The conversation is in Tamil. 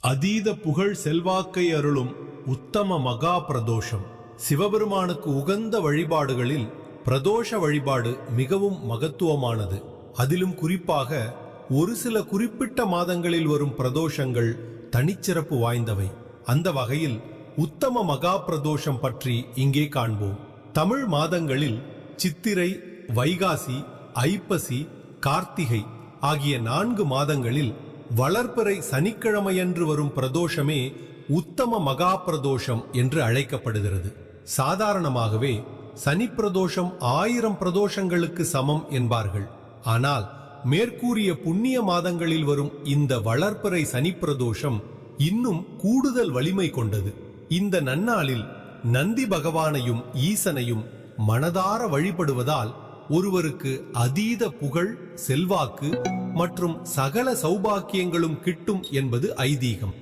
அதீத புகழ் செல்வாக்கை அருளும் உத்தம மகா பிரதோஷம். சிவபெருமானுக்கு உகந்த வழிபாடுகளில் பிரதோஷ வழிபாடு மிகவும் மகத்துவமானது. அதிலும் குறிப்பாக ஒரு சில குறிப்பிட்ட மாதங்களில் வரும் பிரதோஷங்கள் தனிச்சிறப்பு வாய்ந்தவை. அந்த வகையில் உத்தம மகா பிரதோஷம் பற்றி இங்கே காண்போம். தமிழ் மாதங்களில் சித்திரை, வைகாசி, ஐப்பசி, கார்த்திகை ஆகிய 4 மாதங்களில் வளர்பிறை சனிக்கிழமையன்று வரும் பிரதோஷமே உத்தம மகா பிரதோஷம் என்று அழைக்கப்படுகிறது. சாதாரணமாகவே சனி பிரதோஷம் 1000 பிரதோஷங்களுக்கு சமம் என்பார்கள். ஆனால் மேற்கூறிய புண்ணிய மாதங்களில் வரும் இந்த வளர்பிறை சனி பிரதோஷம் இன்னும் கூடுதல் வலிமை கொண்டது. இந்த நன்னாளில் நந்தி பகவானையும் ஈசனையும் மனதார வழிபடுவதால் ஒருவருக்கு அதீத புகழ், செல்வாக்கு மற்றும் சகல சௌபாக்கியங்களும் கிட்டும் என்பது ஐதீகம்.